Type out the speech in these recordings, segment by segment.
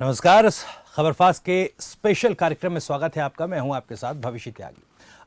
नमस्कार। खबरफास्ट के स्पेशल कार्यक्रम में स्वागत है आपका। मैं हूं आपके साथ भविष्य त्यागी।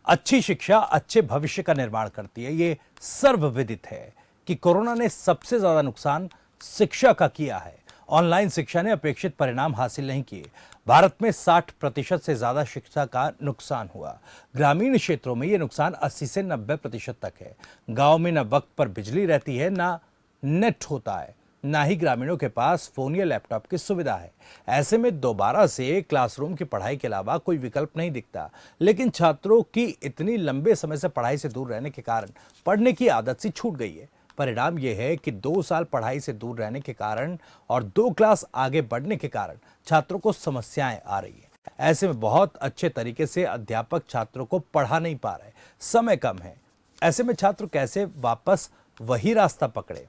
अच्छी शिक्षा अच्छे भविष्य का निर्माण करती है। ये सर्वविदित है कि कोरोना ने सबसे ज्यादा नुकसान शिक्षा का किया है। ऑनलाइन शिक्षा ने अपेक्षित परिणाम हासिल नहीं किए। भारत में 60% से ज्यादा शिक्षा का नुकसान हुआ। ग्रामीण क्षेत्रों में ये नुकसान 80 से 90% तक है। गांव में न वक्त पर बिजली रहती है, ना नेट होता है, ना ही ग्रामीणों के पास फोन या लैपटॉप की सुविधा है। ऐसे में दोबारा से क्लासरूम की पढ़ाई के अलावा कोई विकल्प नहीं दिखता। लेकिन छात्रों की इतनी लंबे समय से पढ़ाई से दूर रहने के कारण पढ़ने की आदत सी छूट गई है। परिणाम यह है कि 2 साल पढ़ाई से दूर रहने के कारण और 2 क्लास आगे बढ़ने के कारण छात्रों को समस्याएं आ रही है। ऐसे में बहुत अच्छे तरीके से अध्यापक छात्रों को पढ़ा नहीं पा रहे, समय कम है। ऐसे में छात्र कैसे वापस वही रास्ता पकड़े?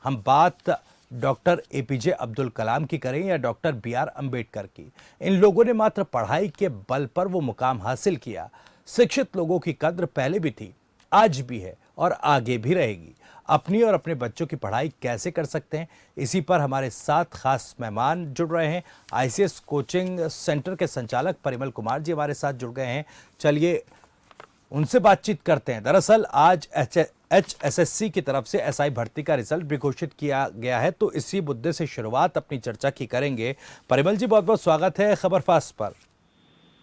हम बात डॉक्टर एपीजे अब्दुल कलाम की करें या डॉक्टर बीआर अंबेडकर की, इन लोगों ने मात्र पढ़ाई के बल पर वो मुकाम हासिल किया। शिक्षित लोगों की कद्र पहले भी थी, आज भी है और आगे भी रहेगी। अपनी और अपने बच्चों की पढ़ाई कैसे कर सकते हैं, इसी पर हमारे साथ खास मेहमान जुड़ रहे हैं। आईसीएस कोचिंग सेंटर के संचालक परिमल कुमार जी हमारे साथ जुड़ गए हैं। चलिए उनसे बातचीत करते हैं। दरअसल आज HSSC की तरफ से एसआई भर्ती का रिजल्ट भी घोषित किया गया है, तो इसी मुद्दे से शुरुआत अपनी चर्चा की करेंगे। परिमल जी, बहुत बहुत स्वागत है खबरफास्ट पर।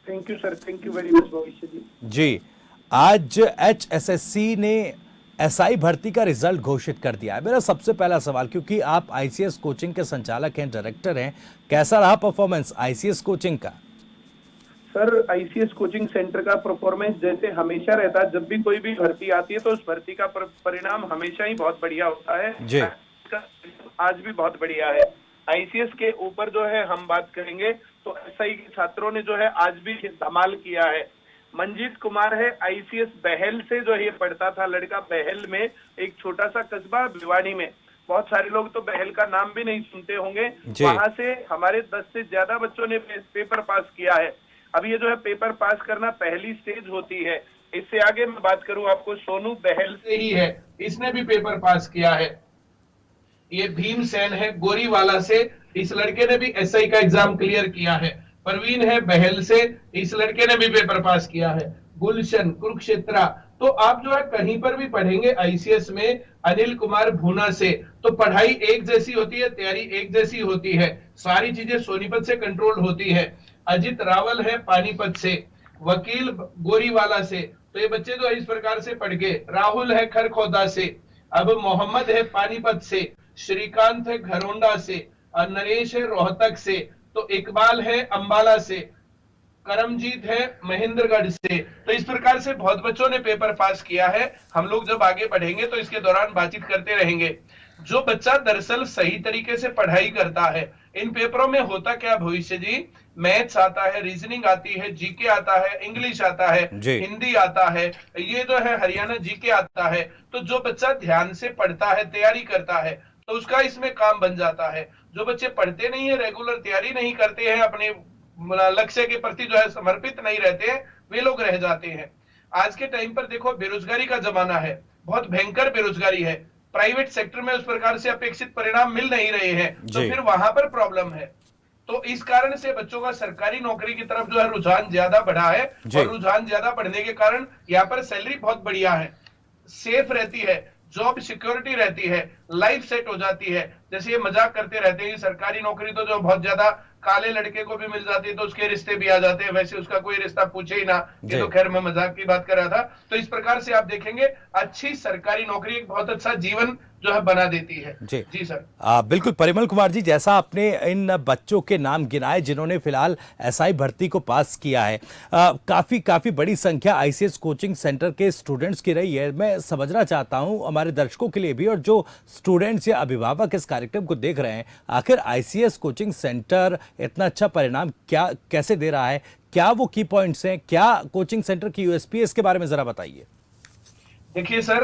Thank you sir, thank you very much भविष्य जी, आज HSSC ने एसआई भर्ती का रिजल्ट घोषित कर दिया है। मेरा सबसे पहला सवाल, क्योंकि आप आईसीएस कोचिंग के संचालक हैं, डायरेक्टर हैं, कैसा रहा परफॉर्मेंस आईसीएस कोचिंग का? सर, आईसीएस कोचिंग सेंटर का परफॉर्मेंस जैसे हमेशा रहता है, जब भी कोई भी भर्ती आती है तो उस भर्ती का परिणाम हमेशा ही बहुत बढ़िया होता है जी। आज भी बहुत बढ़िया है। आईसीएस के ऊपर जो है हम बात करेंगे तो एसआई के छात्रों ने जो है आज भी धमाल किया है। मंजीत कुमार है, आईसीएस बहल से जो ये पढ़ता था लड़का, बहल में एक छोटा सा कस्बा भिवानी में, बहुत सारे लोग तो बहल का नाम भी नहीं सुनते होंगे। वहां से हमारे 10 से ज्यादा बच्चों ने पेपर पास किया है। अब ये जो है पेपर पास करना पहली स्टेज होती है। इससे आगे मैं बात करूं आपको, सोनू बहल से ही है, इसने भी पेपर पास किया है। ये भीमसेन है गोरीवाला से, इस लड़के ने भी एसआई का एग्जाम क्लियर किया है। परवीन है बहल से, इस लड़के ने भी पेपर पास किया है। गुलशन कुरुक्षेत्रा, तो आप जो है कहीं पर भी पढ़ेंगे आईसीएस में। अनिल कुमार भूना से, तो पढ़ाई एक जैसी होती है, तैयारी एक जैसी होती है, सारी चीजें सोनीपत से कंट्रोल होती है। अजित रावल है पानीपत से, वकील गोरीवाला से, तो ये बच्चे जो इस प्रकार से पढ़ गए। राहुल है खरखोदा से, अब मोहम्मद है पानीपत से, श्रीकांत है घरोंडा से, और नरेश है रोहतक से, तो इकबाल है अंबाला से, करमजीत है महेंद्रगढ़ से। तो इस प्रकार से बहुत बच्चों ने पेपर पास किया है। हम लोग जब आगे बढ़ेंगे तो इसके दौरान बातचीत करते रहेंगे। जो बच्चा दरअसल सही तरीके से पढ़ाई करता है, इन पेपरों में होता क्या भविष्य जी, मैथ्स आता है, रीजनिंग आती है, जीके आता है, इंग्लिश आता है, हिंदी आता है, ये जो है हरियाणा जीके आता है। तो जो बच्चा ध्यान से पढ़ता है, तैयारी करता है, तो उसका इसमें काम बन जाता है। जो बच्चे पढ़ते नहीं है, रेगुलर तैयारी नहीं करते हैं, अपने लक्ष्य के प्रति जो है समर्पित नहीं रहते हैं, वे लोग रह जाते हैं। आज के टाइम पर देखो, बेरोजगारी का जमाना है, बहुत भयंकर बेरोजगारी है। प्राइवेट सेक्टर में उस प्रकार से अपेक्षित परिणाम मिल नहीं रहे हैं, तो फिर वहां पर प्रॉब्लम है। तो इस कारण से बच्चों का सरकारी नौकरी की तरफ जो है रुझान ज्यादा बढ़ा है, और रुझान ज्यादा बढ़ने के कारण यहाँ पर सैलरी बहुत बढ़िया है, सेफ रहती है, जॉब सिक्योरिटी रहती है, लाइफ सेट हो जाती है। जैसे ये मजाक करते रहते हैं कि सरकारी नौकरी तो जो बहुत ज्यादा काले लड़के को भी मिल जाती है तो उसके रिश्ते भी आ जाते हैं, वैसे उसका कोई रिश्ता पूछे ही ना। ये तो खैर मैं मजाक की बात कर रहा था। तो इस प्रकार से आप देखेंगे अच्छी सरकारी नौकरी एक बहुत अच्छा जीवन जो है बना देती है। जी सर। बिल्कुल परिमल कुमार जी, जैसा आपने इन बच्चों के नाम गिनाए जिन्होंने फिलहाल एसआई भर्ती को पास किया है, काफी बड़ी संख्या आईसीएस कोचिंग सेंटर के स्टूडेंट्स की रही है। मैं समझना चाहता हूं हमारे दर्शकों के लिए भी, और जो स्टूडेंट्स या अभिभावक इस कार्यक्रम को देख रहे हैं, आखिर आईसीएस कोचिंग सेंटर इतना अच्छा परिणाम कैसे दे रहा है? क्या वो की पॉइंट्स हैं? क्या कोचिंग सेंटर की यूएसपी है? इसके बारे में जरा बताइए। देखिए सर,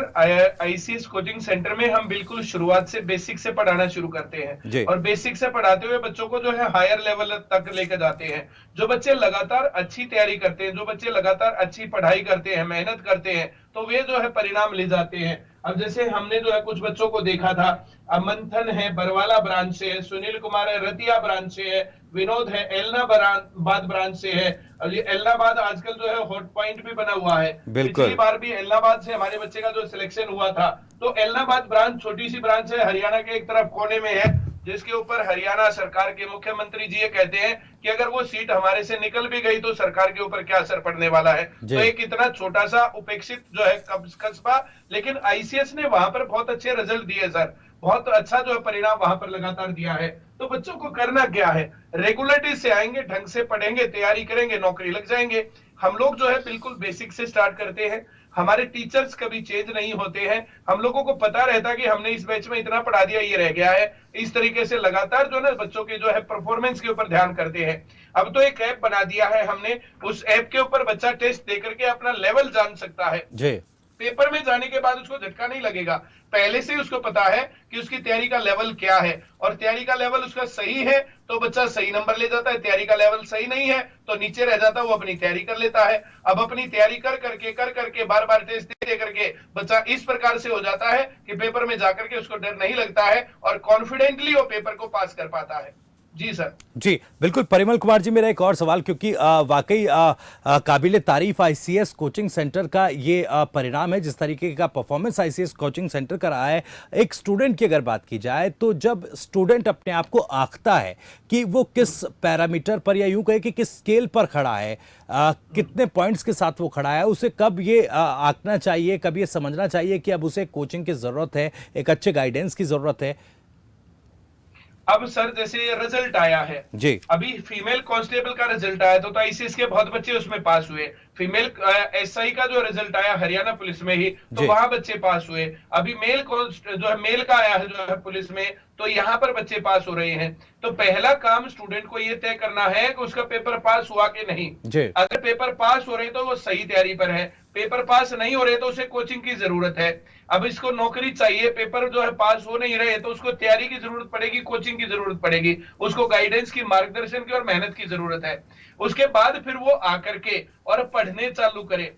आईसीएस कोचिंग सेंटर में हम बिल्कुल शुरुआत से बेसिक से पढ़ाना शुरू करते हैं, और बेसिक से पढ़ाते हुए बच्चों को जो है हायर लेवल तक लेकर जाते हैं। जो बच्चे लगातार अच्छी तैयारी करते हैं, जो बच्चे लगातार अच्छी पढ़ाई करते हैं, मेहनत करते हैं, तो वे जो है परिणाम ले जाते हैं। अब जैसे हमने जो है कुछ बच्चों को देखा था, मंथन है बरवाला ब्रांच से है, सुनील कुमार है रतिया ब्रांच से है, विनोद है एलनाबाद ब्रांच से है। और ये एलनाबाद आजकल जो है हॉट पॉइंट भी बना हुआ है। बिल्कुल। पिछली बार भी एलनाबाद से हमारे बच्चे का जो सिलेक्शन हुआ था, तो एलनाबाद ब्रांच छोटी सी ब्रांच है, हरियाणा के एक तरफ कोने में है, जिसके ऊपर हरियाणा सरकार के मुख्यमंत्री जी ये कहते हैं कि अगर वो सीट हमारे से निकल भी गई तो सरकार के ऊपर क्या असर पड़ने वाला है। तो एक इतना छोटा सा उपेक्षित जो है कस्बा, लेकिन आईसीएस ने वहां पर बहुत अच्छे रिजल्ट दिए सर, बहुत अच्छा जो है परिणाम वहां पर लगातार दिया है। तो बच्चों को करना क्या है, रेगुलरिटी से आएंगे, ढंग से पढ़ेंगे, तैयारी करेंगे, नौकरी लग जाएंगे। हम लोग जो है बिल्कुल बेसिक से स्टार्ट करते हैं, हमारे टीचर्स कभी चेंज नहीं होते हैं, हम लोगों को पता रहता है कि हमने इस बैच में इतना पढ़ा दिया, ये रह गया है। इस तरीके से लगातार जो है बच्चों के जो है परफॉर्मेंस के ऊपर ध्यान करते हैं। अब तो एक ऐप बना दिया है हमने, उस ऐप के ऊपर बच्चा टेस्ट दे करके अपना लेवल जान सकता है जी। पेपर में जाने के बाद उसको झटका नहीं लगेगा, पहले से ही उसको पता है कि उसकी तैयारी का लेवल क्या है, और तैयारी का लेवल उसका सही है तो बच्चा सही नंबर ले जाता है, तैयारी का लेवल सही नहीं है तो नीचे रह जाता है, वो अपनी तैयारी कर लेता है। अब अपनी तैयारी कर करके बार बार टेस्ट दे करके बच्चा इस प्रकार से हो जाता है कि पेपर में जाकर के उसको डर नहीं लगता है और कॉन्फिडेंटली वो पेपर को पास कर पाता है। जी सर। जी बिल्कुल परिमल कुमार जी, मेरा एक और सवाल, क्योंकि वाकई काबिले तारीफ आईसीएस कोचिंग सेंटर का ये परिणाम है, जिस तरीके का परफॉर्मेंस आईसीएस कोचिंग सेंटर का रहा है। एक स्टूडेंट की अगर बात की जाए तो जब स्टूडेंट अपने आप को आंकता है कि वो किस पैरामीटर पर, या यूं कहे कि किस स्केल पर खड़ा है, कितने पॉइंट्स के साथ वो खड़ा है, उसे कब ये आंकना चाहिए, कब ये समझना चाहिए कि अब उसे कोचिंग की जरूरत है, एक अच्छे गाइडेंस की जरूरत है? अब सर जैसे रिजल्ट आया है जी, अभी फीमेल कांस्टेबल का रिजल्ट आया तो आईसीएस के बहुत बच्चे उसमें पास हुए। फीमेल एसआई का जो रिजल्ट आया हरियाणा पुलिस में ही, तो वहां बच्चे पास हुए। अभी मेल जो है मेल का आया है जो है पुलिस में, तो यहाँ पर बच्चे पास हो रहे हैं। तो पहला काम स्टूडेंट को ये तय करना है कि उसका पेपर पास हुआ कि नहीं। अगर पेपर पास हो रहे तो वो सही तैयारी पर है, पेपर पास नहीं हो रहे तो उसे कोचिंग की जरूरत है। अब इसको नौकरी चाहिए, पेपर जो है पास हो नहीं रहे तो उसको तैयारी की जरूरत पड़ेगी, कोचिंग की जरूरत पड़ेगी, उसको गाइडेंस की, मार्गदर्शन की और मेहनत की जरूरत है। उसके बाद फिर वो आकर के और पढ़ने चालू करे।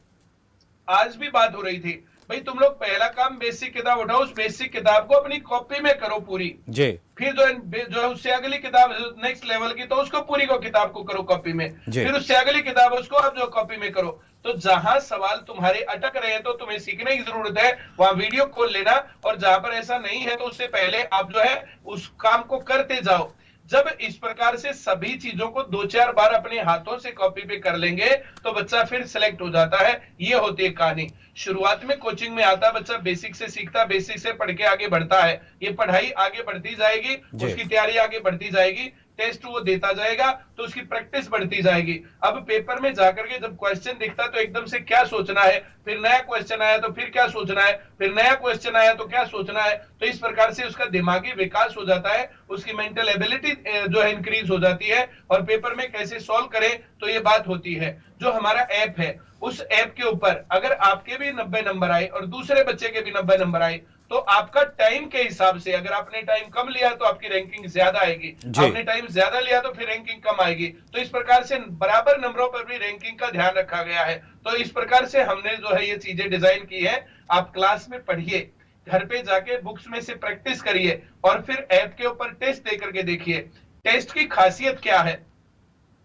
आज भी बात हो रही थी, भाई तुम लोग पहला काम बेसिक किताब उठाओ, उस बेसिक किताब को अपनी कॉपी में करो पूरी जी। फिर जो है उससे अगली किताब नेक्स्ट लेवल की, तो उसको पूरी को किताब को करो कॉपी में, फिर उससे अगली किताब उसको अब जो कॉपी में करो। तो जहां सवाल तुम्हारे अटक रहे हैं तो तुम्हें सीखने की जरूरत है, वहां वीडियो खोल लेना, और जहां पर ऐसा नहीं है तो उससे पहले आप जो है उस काम को करते जाओ। जब इस प्रकार से सभी चीजों को 2-4 बार अपने हाथों से कॉपी पे कर लेंगे तो बच्चा फिर सिलेक्ट हो जाता है। ये होती है कहानी। शुरुआत में कोचिंग में आता बच्चा बेसिक से सीखता, बेसिक से पढ़ के आगे बढ़ता है, ये पढ़ाई आगे बढ़ती जाएगी, उसकी तैयारी आगे बढ़ती जाएगी, टेस्ट वो देता जाएगा तो उसकी प्रैक्टिस बढ़ती जाएगी। अब पेपर में जाकर के जब क्वेश्चन दिखता तो एकदम से क्या सोचना है, फिर नया क्वेश्चन आया तो फिर क्या सोचना है, फिर नया क्वेश्चन आया तो क्या सोचना है, तो इस प्रकार से उसका दिमागी विकास हो जाता है, उसकी मेंटल एबिलिटी जो है इंक्रीज हो जाती है, और पेपर में कैसे सॉल्व करें तो ये बात होती है। जो हमारा ऐप है उस ऐप के ऊपर अगर आपके भी 90 नंबर आए और दूसरे बच्चे के भी 90 नंबर आए तो आपका टाइम के हिसाब से, अगर आपने टाइम कम लिया तो आपकी रैंकिंग ज्यादा आएगी, आपने टाइम ज्यादा लिया तो फिर रैंकिंग कम आएगी। तो इस प्रकार से बराबर नंबरों पर भी रैंकिंग का ध्यान रखा गया है। तो इस प्रकार से हमने जो है ये चीजें डिजाइन की है। आप क्लास में पढ़िए, घर पे जाके बुक्स में से प्रैक्टिस करिए, और फिर ऐप के ऊपर टेस्ट दे करके देखिए। टेस्ट की खासियत क्या है,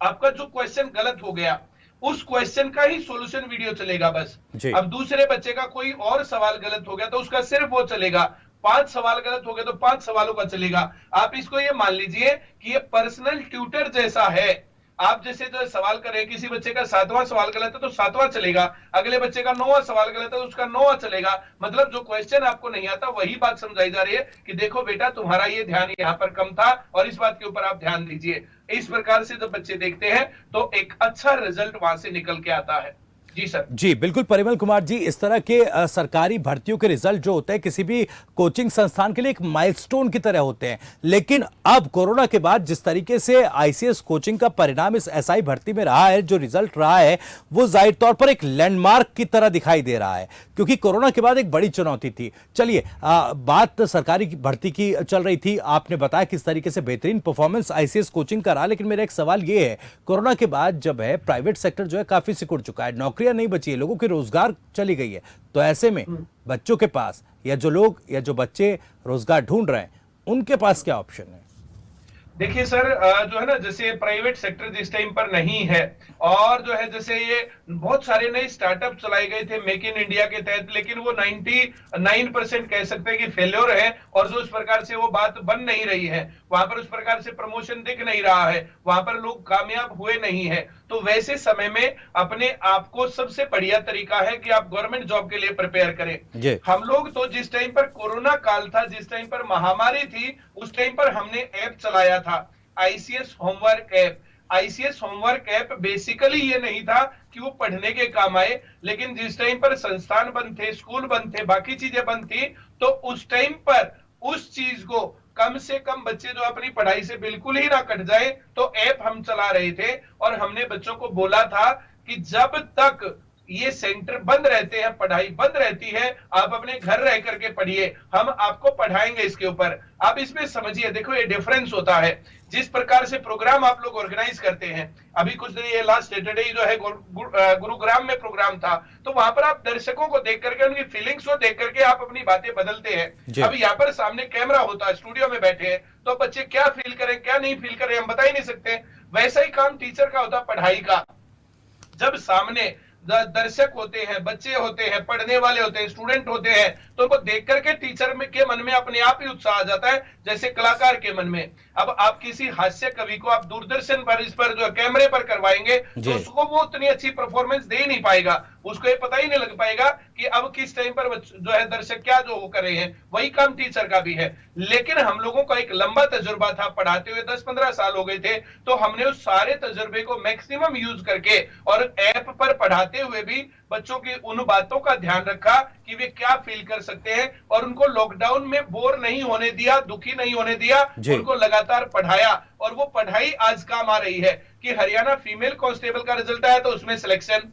आपका जो क्वेश्चन गलत हो गया उस क्वेश्चन का ही सॉल्यूशन वीडियो चलेगा बस। अब दूसरे बच्चे का कोई और सवाल गलत हो गया तो उसका सिर्फ वो चलेगा, 5 सवाल गलत हो गए तो 5 सवालों का चलेगा। आप इसको ये मान लीजिए कि ये पर्सनल ट्यूटर जैसा है। आप जैसे जो सवाल कर रहे हैं, किसी बच्चे का 7वां सवाल गलत है तो 7वां चलेगा, अगले बच्चे का 9वां सवाल गलत है तो उसका 9वां चलेगा। मतलब जो क्वेश्चन आपको नहीं आता वही बात समझाई जा रही है कि देखो बेटा तुम्हारा ये ध्यान यहाँ पर कम था और इस बात के ऊपर आप ध्यान दीजिए। इस प्रकार से जब बच्चे देखते हैं तो एक अच्छा रिजल्ट वहां से निकल के आता है। जी सर। जी बिल्कुल परिमल कुमार जी, इस तरह के सरकारी भर्तियों के रिजल्ट जो होते हैं किसी भी कोचिंग संस्थान के लिए एक माइलस्टोन की तरह होते हैं, लेकिन अब कोरोना के बाद जिस तरीके से आईसीएस कोचिंग का परिणाम इस एसआई भर्ती में रहा है, जो रिजल्ट रहा है वो जाहिर तौर पर एक लैंडमार्क की तरह दिखाई दे रहा है, क्योंकि कोरोना के बाद एक बड़ी चुनौती थी। चलिए बात सरकारी भर्ती की चल रही थी, आपने बताया किस तरीके से बेहतरीन परफॉर्मेंस आईसीएस कोचिंग का रहा, लेकिन मेरा एक सवाल ये है, कोरोना के बाद जब है प्राइवेट सेक्टर जो है काफी सिकुड़ चुका है, नौकरी नौकरियां नहीं बची है, लोगों की रोजगार चली गई है। तो ऐसे में बच्चों के पास या जो बच्चे रोजगार ढूंढ रहे हैं उनके पास क्या ऑप्शन है? देखिए सर, जो है ना, जैसे प्राइवेट सेक्टर जिस टाइम पर नहीं है, और जो है जैसे ये बहुत सारे नए स्टार्टअप चलाए गए थे मेक इन इंडिया के तहत, लेकिन वो 99% कह सकते हैं कि फेल्योर है, और जो उस प्रकार से वो बात बन नहीं रही है, वहां पर उस प्रकार से प्रमोशन दिख नहीं रहा है, वहां पर लोग कामयाब हुए नहीं है। तो वैसे समय में अपने आप को सबसे बढ़िया तरीका है कि आप गवर्नमेंट जॉब के लिए प्रिपेयर करें। हम लोग तो जिस टाइम पर कोरोना काल था, जिस टाइम पर महामारी थी, उस टाइम पर हमने ऐप चलाया था, ICS homework app. ICS homework app basically ये नहीं था कि वो पढ़ने के काम आए, लेकिन जिस टाइम पर संस्थान बंद थे, स्कूल बंद थे, बाकी चीजें बंद थी, तो उस टाइम पर उस चीज को कम से कम बच्चे जो अपनी पढ़ाई से बिल्कुल ही ना कट जाए, तो ऐप हम चला रहे थे। और हमने बच्चों को बोला था कि जब तक ये सेंटर बंद रहते हैं, पढ़ाई बंद रहती है, आप अपने घर रह करके पढ़िए, हम आपको पढ़ाएंगे इसके ऊपर। आप इसमें समझिए, देखो ये डिफरेंस होता है जिस प्रकार से प्रोग्राम आप लोग ऑर्गेनाइज करते हैं। अभी कुछ दिन ये लास्ट सैटरडे जो है गुरुग्राम में प्रोग्राम था, तो वहां पर आप दर्शकों को देख करके, उनकी फीलिंग्स को देख करके आप अपनी बातें बदलते हैं। अभी यहाँ पर सामने कैमरा होता है, स्टूडियो में बैठे हैं, तो बच्चे क्या फील करें क्या नहीं फील करें हम बता ही नहीं सकते। वैसा ही काम टीचर का होता है पढ़ाई का। जब सामने दर्शक होते हैं, बच्चे होते हैं, पढ़ने वाले होते हैं, स्टूडेंट होते हैं, तो उनको देख करके टीचर में के मन में अपने आप ही उत्साह आ जाता है, जैसे कलाकार के मन में। अब आप किसी हास्य कवि को आप दूरदर्शन पर इस पर जो कैमरे पर करवाएंगे, तो उसको वो उतनी अच्छी परफॉर्मेंस दे ही नहीं पाएगा, उसको ये पता ही नहीं लग पाएगा कि अब किस टाइम पर जो है दर्शक क्या जो वो कर रहे हैं। वही काम टीचर का भी है। लेकिन हम लोगों का एक लंबा तजुर्बा था, पढ़ाते हुए 10-15 साल हो गए थे, तो हमने उस सारे तजुर्बे को मैक्सिमम यूज करके और ऐप पर पढ़ाते हुए भी बच्चों की उन बातों का ध्यान रखा कि वे क्या फील कर सकते हैं, और उनको लॉकडाउन में बोर नहीं होने दिया, दुखी नहीं होने दिया, उनको लगातार पढ़ाया। और वो पढ़ाई आज काम आ रही है कि हरियाणा फीमेल कांस्टेबल का रिजल्ट आया तो उसमें सिलेक्शन,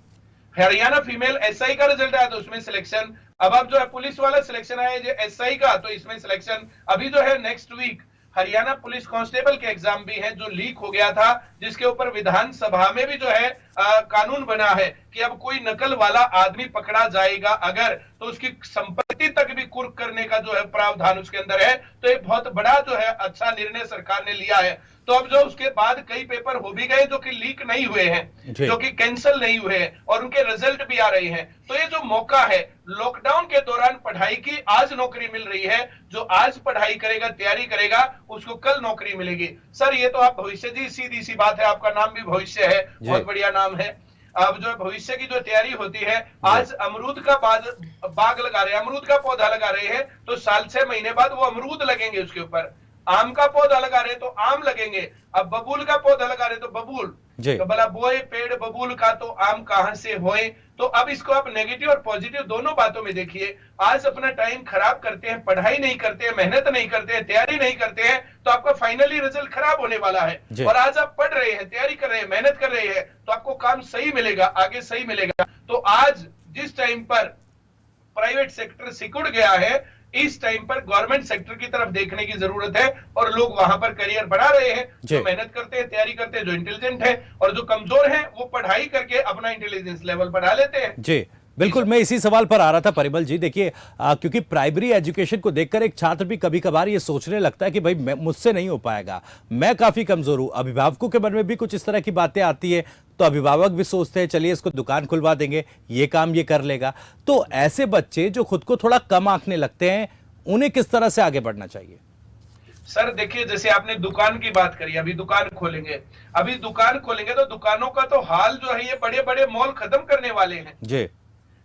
हरियाणा फीमेल एसआई का रिजल्ट आया तो उसमें सिलेक्शन, अब जो है पुलिस वाला सिलेक्शन आया जो एसआई का, तो इसमें सिलेक्शन। अभी जो है next week Haryana police constable के एग्जाम भी है जो लीक हो गया था, जिसके ऊपर विधानसभा में भी जो है कानून बना है कि अब कोई नकल वाला आदमी पकड़ा जाएगा अगर, तो उसकी संपत्ति तक भी कुर्क करने का जो है प्रावधान उसके अंदर है। तो एक बहुत बड़ा जो है अच्छा निर्णय सरकार ने लिया है। तो अब जो उसके बाद कई पेपर हो भी गए जो कि लीक नहीं हुए हैं, जो कि कैंसिल नहीं हुए हैं, और उनके रिजल्ट भी आ रहे हैं। तो ये जो मौका है लॉकडाउन के दौरान पढ़ाई की, आज नौकरी मिल रही है, जो आज पढ़ाई करेगा, तैयारी करेगा, उसको कल नौकरी मिलेगी। सर ये तो आप भविष्य जी, सीधी सी बात है, आपका नाम भी भविष्य है, बहुत बढ़िया नाम है। अब जो भविष्य की जो तैयारी होती है, आज अमरूद का बाग लगा रहे हैं, अमरूद का पौधा लगा रहे हैं, तो साल 6 महीने बाद वो अमरूद लगेंगे उसके ऊपर। आम का पौधा लगा रहे तो आम लगेंगे, अब बबूल का पौधा लगा रहे तो बबूल, तो भला बोए पेड़ बबूल का तो आम कहां से होए। तो अब इसको आप नेगेटिव और पॉजिटिव दोनों बातों में देखिए। आज अपना टाइम खराब करते हैं, पढ़ाई नहीं करते हैं, मेहनत नहीं करते हैं, तैयारी नहीं करते हैं, तो आपका फाइनली रिजल्ट खराब होने वाला है। और आज आप पढ़ रहे हैं, तैयारी कर रहे हैं, मेहनत कर रहे हैं, तो आपको काम सही मिलेगा, आगे सही मिलेगा। तो आज जिस टाइम पर प्राइवेट सेक्टर सिकुड़ गया है, इस टाइम पर गवर्नमेंट सेक्टर की तरफ देखने की जरूरत है, और लोग वहां पर करियर बढ़ा रहे हैं, जो मेहनत करते हैं, तैयारी करते हैं, जो इंटेलिजेंट है, और जो कमजोर है वो पढ़ाई करके अपना इंटेलिजेंस लेवल बढ़ा लेते हैं। जी बिल्कुल, मैं इसी सवाल पर आ रहा था परिमल जी। देखिए क्योंकि प्राइमरी एजुकेशन को देखकर एक छात्र भी कभी कभार ये सोचने लगता है कि भाई मुझसे नहीं हो पाएगा, मैं काफी कमजोर हूं। अभिभावकों के मन में भी कुछ इस तरह की बातें आती है, तो अभिभावक भी सोचते हैं चलिए इसको दुकान खुलवा देंगे, ये काम ये कर लेगा। तो ऐसे बच्चे जो खुद को थोड़ा कम आंकने लगते हैं, उन्हें किस तरह से आगे बढ़ना चाहिए? सर देखिए, जैसे आपने दुकान की बात करी, अभी दुकान खोलेंगे, अभी दुकान खोलेंगे तो दुकानों का तो हाल जो है, ये बड़े बड़े मॉल खत्म करने वाले हैं जी।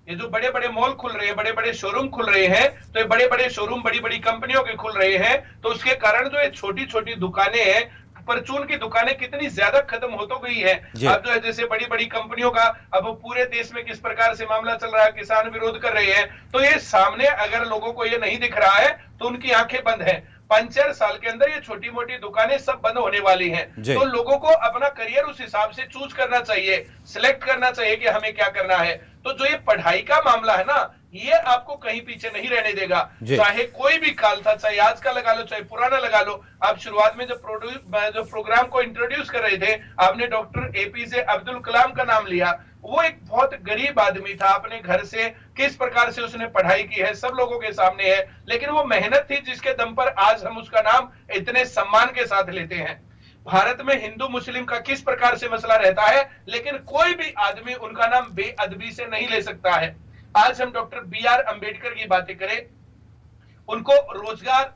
ये जो बड़े बड़े मॉल खुल रहे हैं, बड़े बड़े शोरूम खुल रहे हैं, तो ये बड़े बड़े शोरूम बड़ी बड़ी कंपनियों के खुल रहे हैं, तो उसके कारण जो ये छोटी छोटी दुकानें हैं, परचून की दुकानें कितनी ज्यादा खत्म हो तो गई है। अब जो है जैसे बड़ी बड़ी कंपनियों का अब पूरे देश में किस प्रकार से मामला चल रहा है, किसान विरोध कर रहे हैं, तो ये सामने अगर लोगों को ये नहीं दिख रहा है तो उनकी आंखें बंद है। 5-4 साल के अंदर ये छोटी मोटी दुकानें सब बंद होने वाली हैं। तो लोगों को अपना करियर उस हिसाब से चूज करना चाहिए, सिलेक्ट करना चाहिए कि हमें क्या करना है। तो जो ये पढ़ाई का मामला है ना, ये आपको कहीं पीछे नहीं रहने देगा, चाहे कोई भी काल था, चाहे आज का लगा लो, चाहे पुराना लगा लो। आप शुरुआत में जो प्रोग्राम को इंट्रोड्यूस कर रहे थे, आपने डॉक्टर एपीजे अब्दुल कलाम का नाम लिया। वो एक बहुत गरीब आदमी था, अपने घर से किस प्रकार से उसने पढ़ाई की है सब लोगों के सामने है, लेकिन वो मेहनत थी जिसके दम पर आज हम उसका नाम इतने सम्मान के साथ लेते हैं। भारत में हिंदू मुस्लिम का किस प्रकार से मसला रहता है, लेकिन कोई भी आदमी उनका नाम बेअदबी से नहीं ले सकता है। आज हम डॉक्टर बी.आर. अम्बेडकर की बातें करें, उनको रोजगार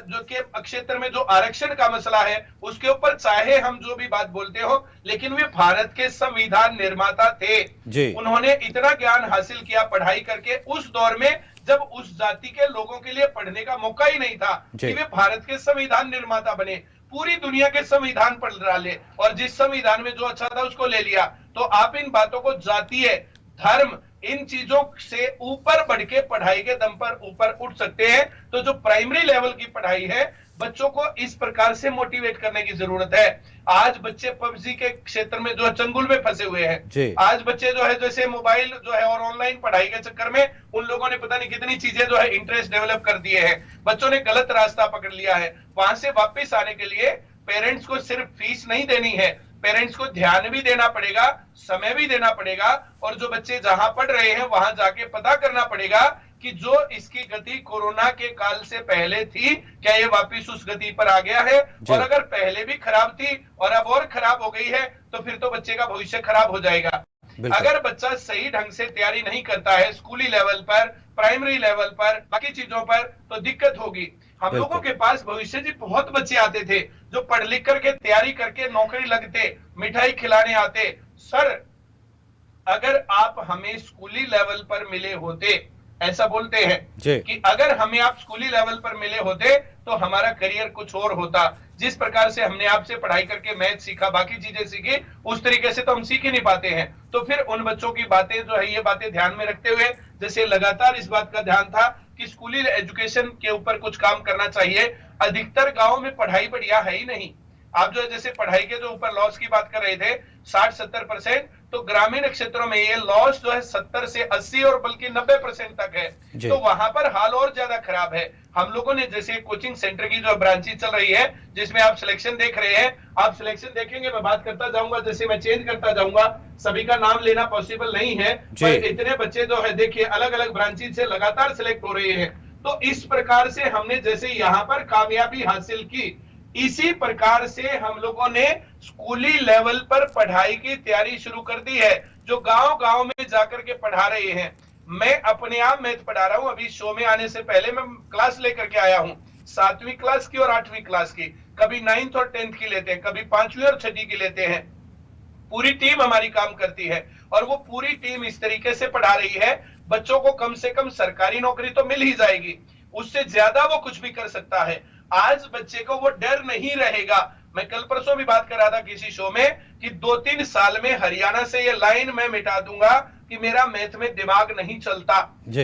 जो के क्षेत्र में जो आरक्षण का मसला है उसके ऊपर चाहे हम जो भी बात बोलते हो, लेकिन वे भारत के संविधान निर्माता थे जी। उन्होंने इतना ज्ञान हासिल किया पढ़ाई करके उस दौर में जब उस जाति के लोगों के लिए पढ़ने का मौका ही नहीं था कि वे भारत के संविधान निर्माता बने। पूरी दुनिया के संविधान पढ़ डाले और जिस संविधान में जो अच्छा था उसको ले लिया। तो आप इन बातों को जातीय धर्म इन चीजों से ऊपर बढ़ के पढ़ाई के दम पर ऊपर उठ सकते हैं। तो जो प्राइमरी लेवल की पढ़ाई है बच्चों को इस प्रकार से मोटिवेट करने की जरूरत है। आज बच्चे पबजी के क्षेत्र में जो है चंगुल में फंसे हुए हैं। आज बच्चे जो है जैसे मोबाइल जो है और ऑनलाइन पढ़ाई के चक्कर में उन लोगों ने पता नहीं कितनी चीजें जो है इंटरेस्ट डेवलप कर दिए हैं, बच्चों ने गलत रास्ता पकड़ लिया है। वहां से वापस आने के लिए पेरेंट्स को सिर्फ फीस नहीं देनी है, पेरेंट्स को ध्यान भी देना पड़ेगा, समय भी देना पड़ेगा और जो बच्चे जहां पढ़ रहे हैं वहां जाके पता करना पड़ेगा कि जो इसकी गति कोरोना के काल से पहले थी क्या ये वापस उस गति पर आ गया है, और अगर पहले भी खराब थी और अब और खराब हो गई है तो फिर तो बच्चे का भविष्य खराब हो जाएगा। अगर बच्चा सही ढंग से तैयारी नहीं करता है स्कूली लेवल पर, प्राइमरी लेवल पर, बाकी चीजों पर, तो दिक्कत होगी। हम लोगों के पास भविष्य जी बहुत बच्चे आते थे जो पढ़ लिख करके तैयारी करके नौकरी लगते, मिठाई खिलाने आते। सर अगर आप हमें स्कूली लेवल पर मिले होते, ऐसा बोलते हैं कि अगर हमें आप स्कूली लेवल पर मिले होते तो हमारा करियर कुछ और होता। जिस प्रकार से हमने आपसे पढ़ाई करके मैथ सीखा, बाकी चीजें सीखी, उस तरीके से तो हम सीख ही नहीं पाते हैं। तो फिर उन बच्चों की बातें जो है ये बातें ध्यान में रखते हुए जैसे लगातार इस बात का ध्यान था कि स्कूली एजुकेशन के ऊपर कुछ काम करना चाहिए। अधिकतर गांव में पढ़ाई बढ़िया है ही नहीं। आप जो है जैसे पढ़ाई के जो ऊपर लॉस की बात कर रहे थे 60-70%, तो ग्रामीण क्षेत्रों में ये लॉस जो है 70 से 80 और बल्कि 90% तक है। तो वहां पर हाल और ज्यादा खराब है। हम लोगों ने जैसे कोचिंग सेंटर की जो ब्रांचेज चल रही है जिसमें आप सिलेक्शन देख रहे हैं, आप सिलेक्शन देखेंगे, मैं बात करता जाऊंगा, जैसे मैं चेंज करता जाऊंगा, सभी का नाम लेना पॉसिबल नहीं है, पर इतने बच्चे जो है देखिए अलग अलग ब्रांचेज से लगातार सिलेक्ट हो रहे हैं। तो इस प्रकार से हमने जैसे यहाँ पर कामयाबी हासिल की, इसी प्रकार से हम लोगों ने स्कूली लेवल पर पढ़ाई की तैयारी शुरू कर दी है। जो गांव गांव में जाकर के पढ़ा रहे हैं, मैं अपने आप मैथ पढ़ा रहा हूं। अभी शो में आने से पहले मैं क्लास लेकर के आया हूं, 7वीं क्लास की और 8वीं क्लास की, कभी 9th और 10th की लेते हैं, कभी 5वीं और 6वीं की लेते हैं। पूरी टीम हमारी काम करती है और वो पूरी टीम इस तरीके से पढ़ा रही है, बच्चों को कम से कम सरकारी नौकरी तो मिल ही जाएगी, उससे ज्यादा वो कुछ भी कर सकता है। आज बच्चे को वो डर नहीं रहेगा। मैं कल परसों भी बात कर रहा था किसी शो में कि 2-3 साल में हरियाणा से ये लाइन मैं मिटा दूंगा कि मेरा मैथ में दिमाग नहीं चलता।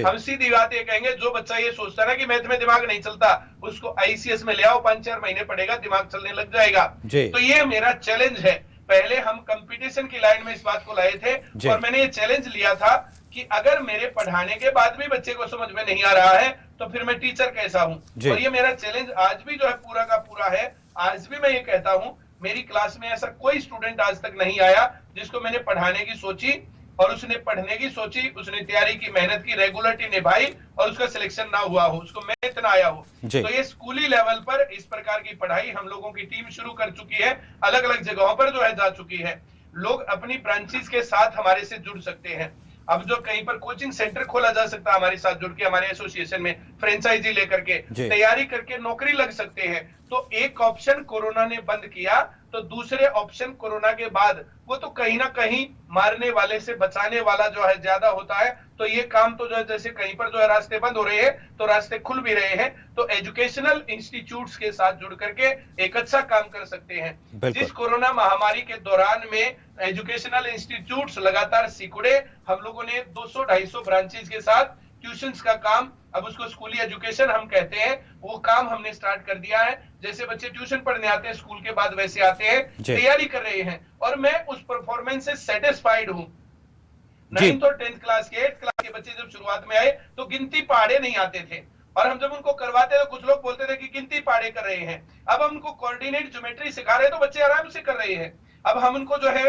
हम सीधी बात ये कहेंगे, जो बच्चा ये सोचता है ना कि मैथ में दिमाग नहीं चलता, उसको आईसीएस में ले आओ, 5-4 महीने पढ़ेगा, दिमाग चलने लग जाएगा। तो ये मेरा चैलेंज है। पहले हम कंपटीशन की लाइन में इस बात को लाए थे और मैंने ये चैलेंज लिया था कि अगर मेरे पढ़ाने के बाद भी बच्चे को समझ में नहीं आ रहा है तो फिर मैं टीचर कैसा हूं। और ये मेरा चैलेंज आज भी जो है पूरा का पूरा है। आज भी मैं ये कहता हूं, मेरी क्लास में ऐसा कोई स्टूडेंट आज तक नहीं आया जिसको मैंने पढ़ाने की सोची और उसने पढ़ने की सोची, उसने तैयारी की, मेहनत की, रेगुलरिटी निभाई और उसका सिलेक्शन ना हुआ हो, उसको मैथ ना आया हो। तो ये स्कूली लेवल पर इस प्रकार की पढ़ाई हम लोगों की टीम शुरू कर चुकी है, अलग अलग जगहों पर जो है जा चुकी है। लोग अपनी ब्रांचेस के साथ हमारे से जुड़ सकते हैं। अब जो कहीं पर कोचिंग सेंटर खोला जा सकता है हमारे साथ जुड़ के, हमारे एसोसिएशन में फ्रेंचाइजी लेकर के तैयारी करके नौकरी लग सकते हैं। तो एक ऑप्शन कोरोना ने बंद किया तो दूसरे ऑप्शन कोरोना के बाद वो तो कहीं ना कहीं मारने वाले से बचाने वाला जो है ज्यादा होता है। तो ये काम तो जो है जैसे कहीं पर जो है रास्ते बंद हो रहे हैं तो रास्ते खुल भी रहे हैं। तो एजुकेशनल इंस्टीट्यूट्स के साथ जुड़ करके एक अच्छा काम कर सकते हैं। जिस कोरोना महामारी के दौरान में एजुकेशनल इंस्टीट्यूट्स लगातार सिकुड़े, हम लोगों ने 200-250 ब्रांचेज के साथ ट्यूशंस का काम, अब उसको स्कूली एजुकेशन हम कहते हैं, वो काम हमने स्टार्ट कर दिया है। जैसे बच्चे ट्यूशन पढ़ने आते हैं स्कूल के बाद वैसे आते हैं, तैयारी कर रहे हैं और मैं उस परफॉर्मेंस से सेटिस्फाइड हूं। 9th और 10th क्लास के 8th क्लास के बच्चे जब शुरुआत में आए तो गिनती पहाड़े नहीं आते थे और हम जब उनको करवाते तो कुछ लोग बोलते थे कि गिनती पहाड़े कर रहे हैं। अब हम उनको कोऑर्डिनेट ज्योमेट्री सिखा रहे हैं तो बच्चे आराम से कर रहे हैं। अब हम उनको जो है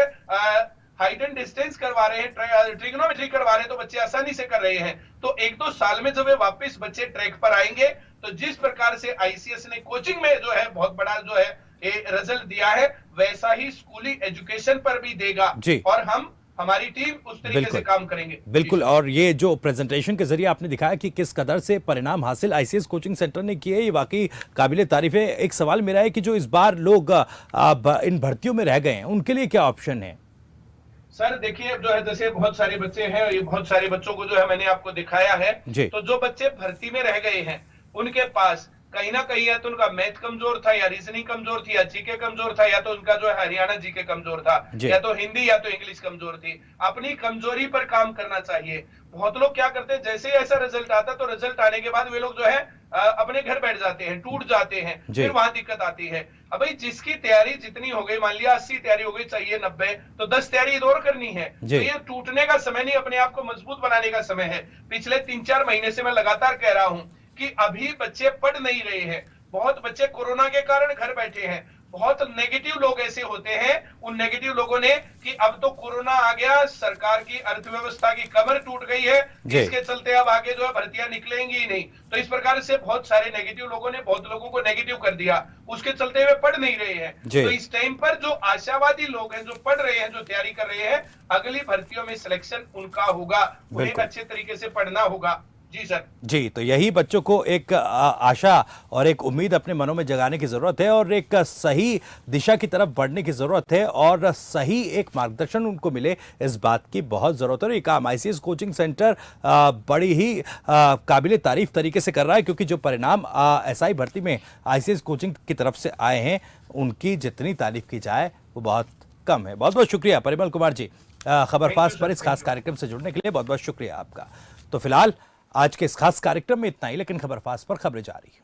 हाइट एंड डिस्टेंस करवा रहे हैं, ट्रिग्नोमेट्री करवा रहे हैं, तो बच्चे आसानी से कर रहे हैं। तो 1-2 साल में जब वापस बच्चे ट्रैक पर आएंगे, तो जिस प्रकार से आईसीएस ने कोचिंग में जो है बहुत बड़ा जो है ये रिजल्ट दिया है, वैसा ही स्कूली एजुकेशन पर भी देगा। और हमारी टीम उस तरीके से काम करेंगे। बिल्कुल। और ये जो प्रेजेंटेशन के जरिए आपने दिखाया कि किस कदर से परिणाम हासिल आईसीएस कोचिंग सेंटर ने किए, ये वाकई काबिले तारीफ है। एक सवाल मेरा है कि जो इस बार लोग इन भर्तियों में रह गए हैं, उनके लिए क्या ऑप्शन है? सर देखिए, जो है जैसे बहुत सारे बच्चे हैं, ये बहुत सारे बच्चों को जो है मैंने आपको दिखाया है। तो जो बच्चे भर्ती में रह गए हैं, उनके पास कहीं ना कहीं या तो उनका मैथ कमजोर था, या रीजनिंग कमजोर थी, या जीके कमजोर था, या तो उनका जो है हरियाणा जीके कमजोर था, या तो हिंदी या तो इंग्लिश कमजोर थी। अपनी कमजोरी पर काम करना चाहिए। बहुत लोग क्या करते हैं, जैसे ही ऐसा रिजल्ट आता तो रिजल्ट आने के बाद वे लोग जो है अपने घर बैठ जाते हैं, टूट जाते हैं, फिर वहां दिक्कत आती है। अब भाई जिसकी तैयारी जितनी हो गई, मान लिया 80 तैयारी हो गई, चाहिए 90, तो 10 तैयारी और करनी है। तो ये टूटने का समय नहीं, अपने आप को मजबूत बनाने का समय है। पिछले 3-4 महीने से मैं लगातार कह रहा हूं कि अभी बच्चे पढ़ नहीं रहे हैं। बहुत बच्चे कोरोना के कारण घर बैठे हैं। बहुत नेगेटिव लोग ऐसे होते हैं, उन नेगेटिव लोगों ने कि अब तो कोरोना आ गया, सरकार की अर्थव्यवस्था की कमर टूट गई है, इसके चलते अब आगे जो है भर्तियां निकलेंगी ही नहीं। तो इस प्रकार से बहुत सारे नेगेटिव लोगों ने बहुत लोगों को नेगेटिव कर दिया, उसके चलते हुए पढ़ नहीं रहे हैं। तो इस टाइम पर जो आशावादी लोग हैं, जो पढ़ रहे हैं, जो तैयारी कर रहे हैं, अगली भर्तियों में सिलेक्शन उनका होगा, उन्हें अच्छे तरीके से पढ़ना होगा। जी सर। जी, तो यही बच्चों को एक आशा और एक उम्मीद अपने मनों में जगाने की जरूरत है, और एक सही दिशा की तरफ बढ़ने की जरूरत है, और सही एक मार्गदर्शन उनको मिले, इस बात की बहुत जरूरत है। ये काम आईसीएस कोचिंग सेंटर बड़ी ही काबिले तारीफ तरीके से कर रहा है, क्योंकि जो परिणाम एसआई भर्ती में आईसीएस कोचिंग की तरफ से आए हैं, उनकी जितनी तारीफ की जाए वो बहुत कम है। बहुत बहुत शुक्रिया परिमल कुमार जी, खबर फास्ट पर इस खास कार्यक्रम से जुड़ने के लिए बहुत बहुत शुक्रिया आपका। तो फिलहाल आज के इस खास कार्यक्रम में इतना ही, लेकिन खबर फास्ट पर खबरें जारी है।